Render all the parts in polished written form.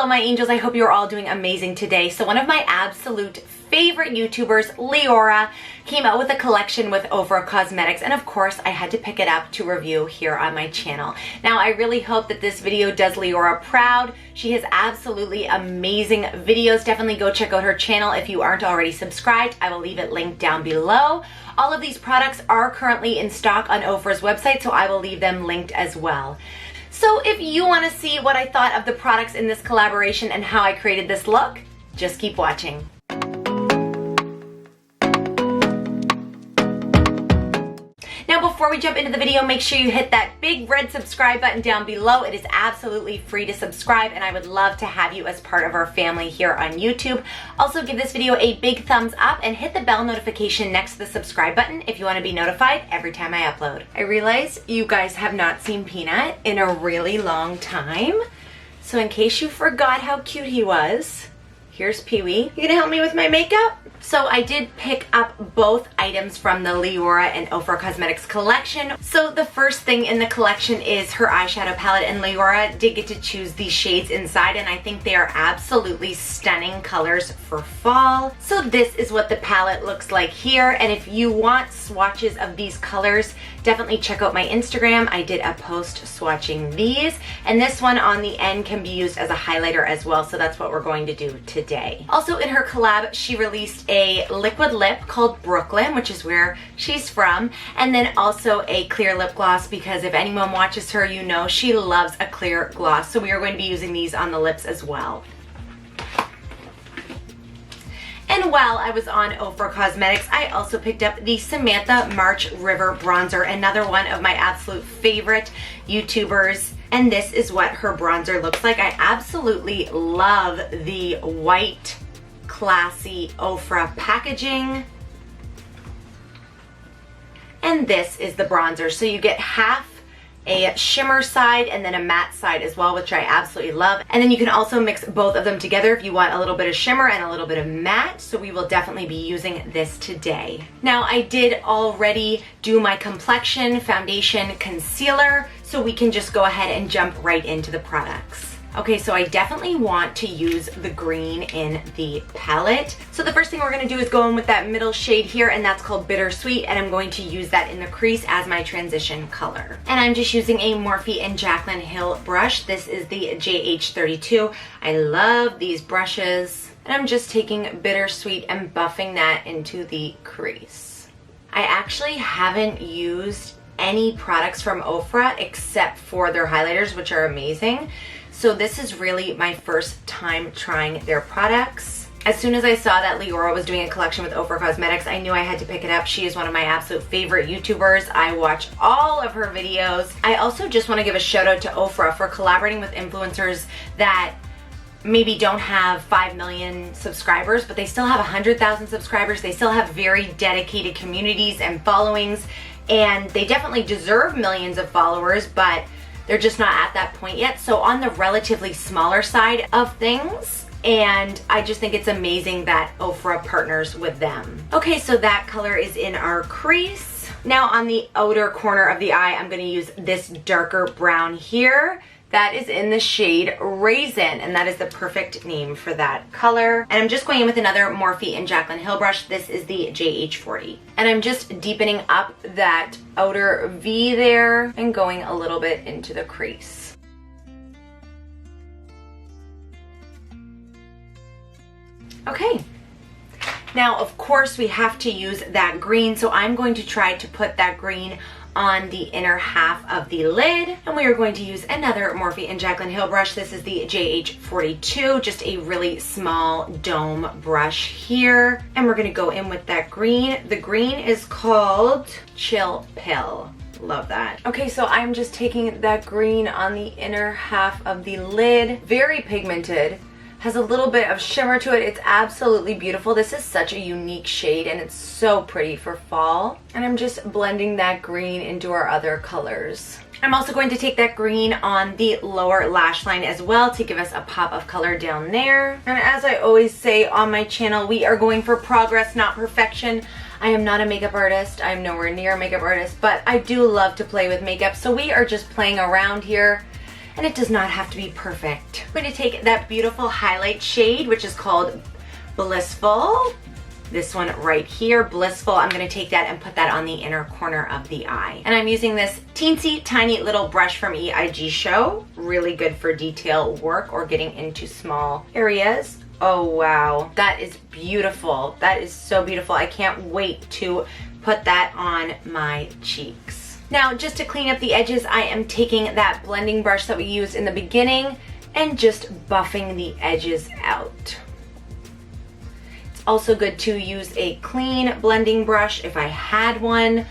Hello my angels, I hope you're all doing amazing today. So one of my absolute favorite YouTubers, LIORA, came out with a collection with Ofra Cosmetics, and of course I had to pick it up to review here on my channel. Now I really hope that this video does LIORA proud. She has absolutely amazing videos. Definitely go check out her channel if you aren't already subscribed. I will leave it linked down below. All of these products are currently in stock on Ofra's website, so I will leave them linked as well. So if you want to see what I thought of the products in this collaboration and how I created this look, just keep watching. Now before we jump into the video, make sure you hit that big red subscribe button down below. It is absolutely free to subscribe, and I would love to have you as part of our family here on YouTube. Also give this video a big thumbs up and hit the bell notification next to the subscribe button if you want to be notified every time I upload. I realize you guys have not seen Peanut in a really long time, so in case you forgot how cute he was, here's Pee-wee. You gonna help me with my makeup? So I did pick up both items from the LIORA and Ofra Cosmetics collection. So the first thing in the collection is her eyeshadow palette, and LIORA did get to choose these shades inside, and I think they are absolutely stunning colors for fall. So this is what the palette looks like here, and if you want swatches of these colors, definitely check out my Instagram. I did a post swatching these, and this one on the end can be used as a highlighter as well, so that's what we're going to do today. Also in her collab, she released a liquid lip called Brooklyn, which is where she's from, and then also a clear lip gloss, because if anyone watches her, you know she loves a clear gloss, so we are going to be using these on the lips as well. And while I was on Ofra Cosmetics, I also picked up the Samantha March River Bronzer, another one of my absolute favorite YouTubers. And this is what her bronzer looks like. I absolutely love the white, classy Ofra packaging. And this is the bronzer. So you get half a shimmer side and then a matte side as well, which I absolutely love. And then you can also mix both of them together if you want a little bit of shimmer and a little bit of matte. So we will definitely be using this today. Now I did already do my complexion, foundation, concealer, so we can just go ahead and jump right into the products. Okay, so I definitely want to use the green in the palette. So the first thing we're gonna do is go in with that middle shade here, and that's called Bittersweet, and I'm going to use that in the crease as my transition color. And I'm just using a Morphe and Jaclyn Hill brush. This is the JH32. I love these brushes. And I'm just taking Bittersweet and buffing that into the crease. I actually haven't used any products from Ofra except for their highlighters, which are amazing. So this is really my first time trying their products. As soon as I saw that LIORA was doing a collection with Ofra Cosmetics, I knew I had to pick it up. She is one of my absolute favorite YouTubers. I watch all of her videos. I also just want to give a shout out to Ofra for collaborating with influencers that maybe don't have 5 million subscribers, but they still have 100,000 subscribers. They still have very dedicated communities and followings, and they definitely deserve millions of followers, but they're just not at that point yet. So on the relatively smaller side of things, and I just think it's amazing that Ofra partners with them. Okay, so that color is in our crease. Now on the outer corner of the eye, I'm gonna use this darker brown here. That is in the shade Raisin, and that is the perfect name for that color. And I'm just going in with another Morphe and Jaclyn Hill brush. This is the JH40. And I'm just deepening up that outer V there and going a little bit into the crease. Okay. Now, of course, we have to use that green, so I'm going to try to put that green on the inner half of the lid, and we are going to use another Morphe and Jaclyn Hill brush. This is the JH42, just a really small dome brush here, and we're going to go in with that green. The green is called Chill Pill. Love that. Okay, so I'm just taking that green on the inner half of the lid. Very pigmented. Has a little bit of shimmer to it. It's absolutely beautiful. This is such a unique shade, and it's so pretty for fall. And I'm just blending that green into our other colors. I'm also going to take that green on the lower lash line as well to give us a pop of color down there. And as I always say on my channel, we are going for progress, not perfection. I am not a makeup artist. I'm nowhere near a makeup artist, but I do love to play with makeup. So we are just playing around here. and it does not have to be perfect. I'm going to take that beautiful highlight shade, which is called Blissful. This one right here, Blissful. I'm going to take that and put that on the inner corner of the eye. And I'm using this teensy tiny little brush from Eyeshadow. Really good for detail work or getting into small areas. Oh wow, that is beautiful. That is so beautiful. I can't wait to put that on my cheeks. Now, just to clean up the edges, I am taking that blending brush that we used in the beginning and just buffing the edges out. It's also good to use a clean blending brush, if I had one,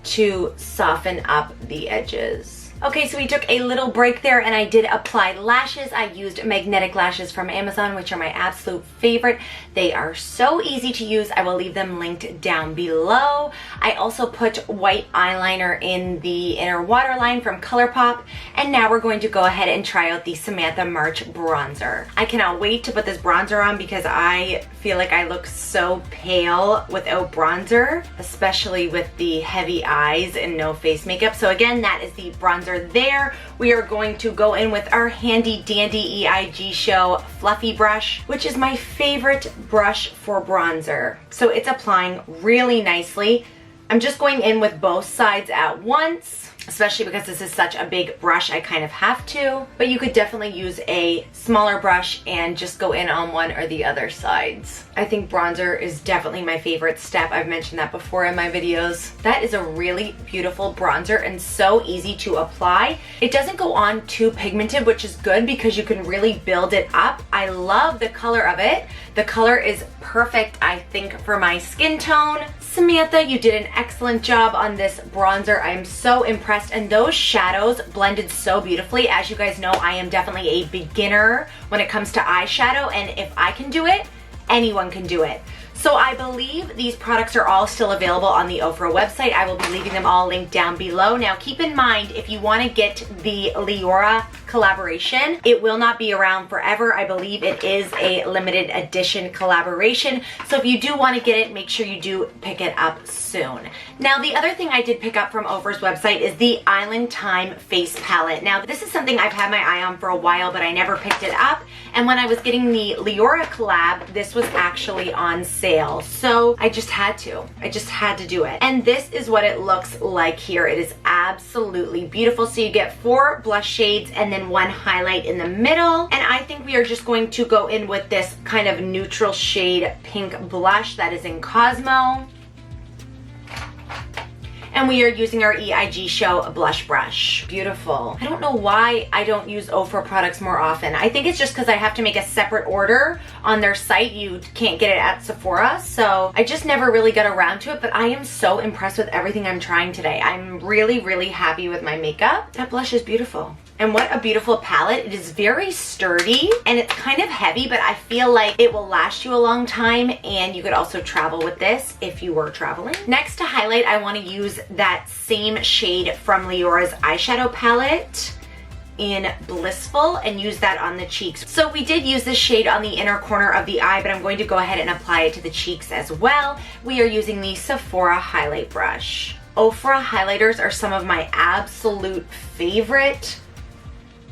to soften up the edges. Okay, so we took a little break there and I did apply lashes. I used magnetic lashes from Amazon, which are my absolute favorite. They are so easy to use. I will leave them linked down below. I also put white eyeliner in the inner waterline from ColourPop. And now we're going to go ahead and try out the Samantha March bronzer. I cannot wait to put this bronzer on because I feel like I look so pale without bronzer, especially with the heavy eyes and no face makeup. So again, that is the bronzer there. We are going to go in with our handy dandy Eyeshadow fluffy brush, which is my favorite brush for bronzer. So it's applying really nicely. I'm just going in with both sides at once, especially because this is such a big brush, I kind of have to. But you could definitely use a smaller brush and just go in on one or the other sides. I think bronzer is definitely my favorite step. I've mentioned that before in my videos. That is a really beautiful bronzer and so easy to apply. It doesn't go on too pigmented, which is good because you can really build it up. I love the color of it. The color is perfect, I think, for my skin tone. Samantha, you did an excellent job on this bronzer. I am so impressed, and those shadows blended so beautifully. As you guys know, I am definitely a beginner when it comes to eyeshadow, and if I can do it, anyone can do it. So I believe these products are all still available on the Ofra website. I will be leaving them all linked down below. Now keep in mind, if you want to get the LIORA collaboration, it will not be around forever. I believe it is a limited edition collaboration. So if you do want to get it, make sure you do pick it up soon. Now the other thing I did pick up from Ofra's website is the Island Time face palette. Now this is something I've had my eye on for a while, but I never picked it up. And when I was getting the LIORA collab, this was actually on sale. So I just had to do it. And this is what it looks like here. It is absolutely beautiful. So you get 4 blush shades and then 1 highlight in the middle. And I think we are just going to go in with this kind of neutral shade pink blush that is in Cosmo. And we are using our Eyeshadow blush brush. Beautiful. I don't know why I don't use Ofra products more often. I think it's just because I have to make a separate order on their site. You can't get it at Sephora, so I just never really got around to it, but I am so impressed with everything I'm trying today. I'm really, really happy with my makeup. That blush is beautiful. And what a beautiful palette. It is very sturdy and it's kind of heavy, but I feel like it will last you a long time, and you could also travel with this if you were traveling. Next to highlight, I want to use that same shade from LIORA's eyeshadow palette in Blissful and use that on the cheeks. So we did use this shade on the inner corner of the eye, but I'm going to go ahead and apply it to the cheeks as well. We are using the Sephora highlight brush. Ofra highlighters are some of my absolute favorite.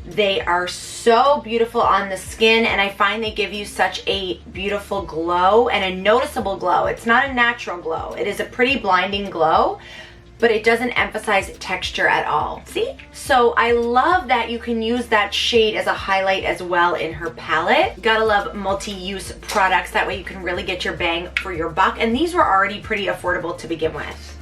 They are so beautiful on the skin, and I find they give you such a beautiful glow and a noticeable glow. It's not a natural glow. It is a pretty blinding glow, but it doesn't emphasize texture at all. See? So I love that you can use that shade as a highlight as well in her palette. Gotta love multi-use products. That way you can really get your bang for your buck. And these were already pretty affordable to begin with.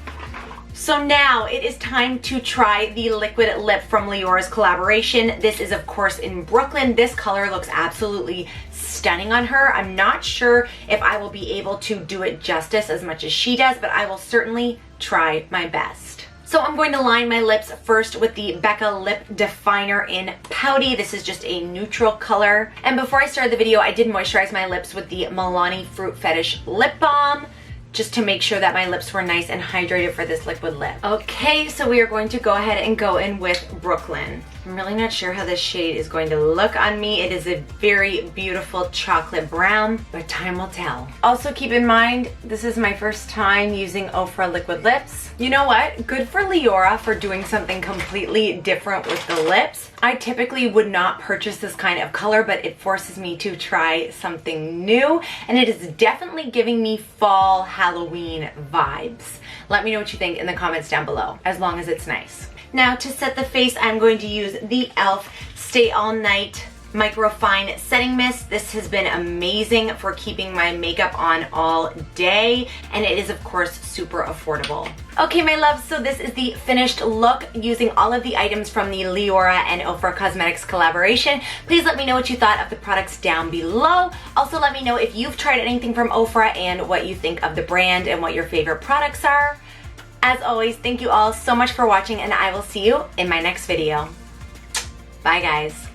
So now it is time to try the liquid lip from LIORA's collaboration. This is of course in Brooklyn. This color looks absolutely stunning on her. I'm not sure if I will be able to do it justice as much as she does, but I will certainly try my best. So I'm going to line my lips first with the Becca Lip Definer in Pouty. This is just a neutral color. And before I started the video, I did moisturize my lips with the Milani Fruit Fetish Lip Balm, just to make sure that my lips were nice and hydrated for this liquid lip. Okay, so we are going to go ahead and go in with Brooklyn. I'm really not sure how this shade is going to look on me. It is a very beautiful chocolate brown, but time will tell. Also keep in mind, this is my first time using Ofra liquid lips. You know what? Good for LIORA for doing something completely different with the lips. I typically would not purchase this kind of color, but it forces me to try something new, and it is definitely giving me fall Halloween vibes. Let me know what you think in the comments down below, as long as it's nice. Now to set the face, I'm going to use the e.l.f. Stay All Night Microfine Setting Mist. This has been amazing for keeping my makeup on all day, and it is of course super affordable. Okay my loves, so this is the finished look using all of the items from the LIORA and Ofra Cosmetics collaboration. Please let me know what you thought of the products down below. Also let me know if you've tried anything from Ofra and what you think of the brand and what your favorite products are. As always, thank you all so much for watching, and I will see you in my next video. Bye guys.